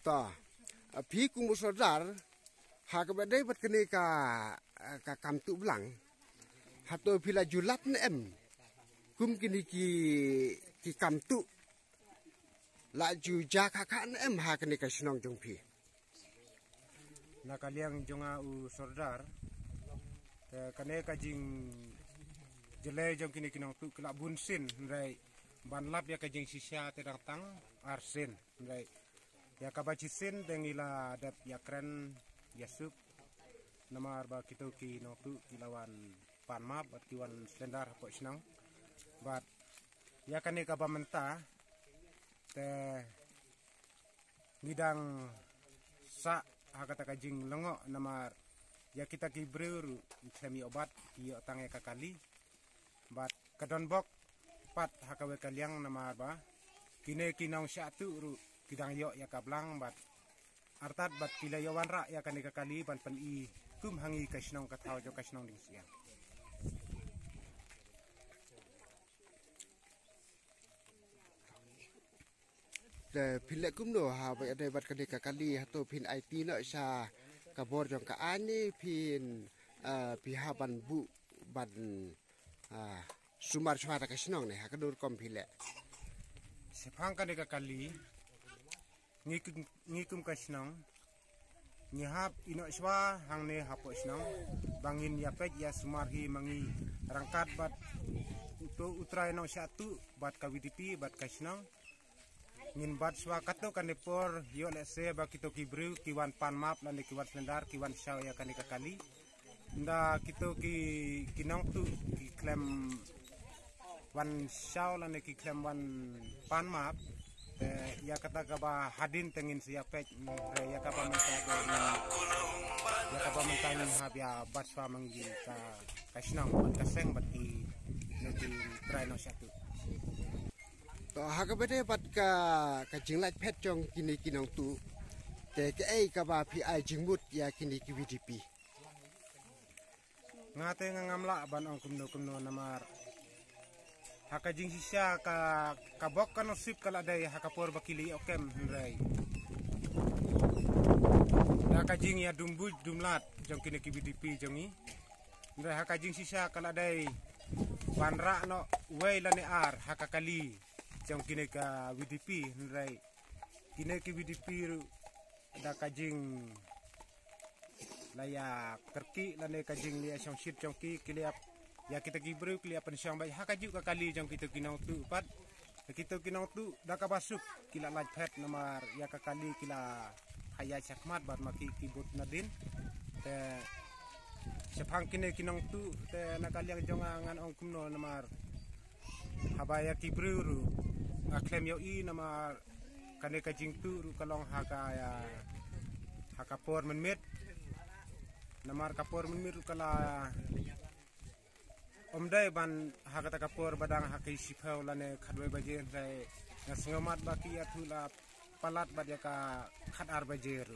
ta phi kumu sodar ha ka badai bat kene ka kam tu blang ha to phila julat ne em kum kini ki kam tu la ju ja kha ne em ha kene ka snong jong phi na kaliang jonga u sordar te kane ka jing jele jong kini kinong tu kala bunsin rai ban lap ya ka jing sisya te dang tang arsen rai ya ka ba chisin dengila dat ya kren ya sup namar ba kito ki no tu kilawan pan map at kiwan slendar ko snang bat ya kane ka ba menta te ngidang sa hakata ka jing lengo namar ya kita ki breur semi obat ki tangai kakali bat kadon bok pat hakawe kaliang namar ba kine kinong syatu ru kidang yo ya kablang bat artat bat kila yawan ra ya kane kakali ban pan i kum hangi kasnong kathaw jo kasnong ding sia de phile kum no ha ba de bat kane ka kali ha to phin IT no sha ka bor jong ka ani phin pi ha ban bu ban sumar swara ka snong ne ha ka dur kom phile sepang kane kakali ngikum kasnong nyihap ino swa hangne hapo snong bangin ya pek ya sumar hi mangi rangkat bat uto utrai no syatu bat kawitipi bat kasnong ngin bat swa kato kanepor yo lese ba kito kibru kiwan pan map lan kiwan slendar kiwan shaw ya kane kakali nda kito ki kinong tu ki klem wan shaw lan ki klem wan pan map ya kata kaba hadin tengin siya pek ya kaba mengkain habia bat swa mangi ka kasnang bat kaseng bat ki nanti try no syatu to ha ka bede bat ka jinglat pet jong kini kinong tu te ke ai ka ba phi ai jingmut ya kini ki VDP ngate ngamla ban ong kumno namar haka jing sisya ka bok kano sip kala dai haka por bakili okem rai haka jing ya dumlat jong kini ki VDP jongi rai haka jing sisya kala dai banra no wei lane ar haka kali jong kini ka VDP rai kini ki VDP da kajing laya kerki lane kajing lia syong shit jong ki kiliap ya kita gibru kiliap pensyang bai hakaju ka kali jong kita kinau tu pat kita kinau tu da ka basuk kila laj phet namar ya ka kali kila haya chakmat bar maki kibut nadin te sepang kine kinau tu te nakaliang jong angan ong kumno namar habaya kibru ru aklem yo i namar kane ka jing tu ru kalong haka ya haka por menmet namar kapor menmet ru kala omdai ban hakata kapor badang hakai sipau lane khadwe bajer dai ngasengomat baki ya thula palat badya ka khadar bajer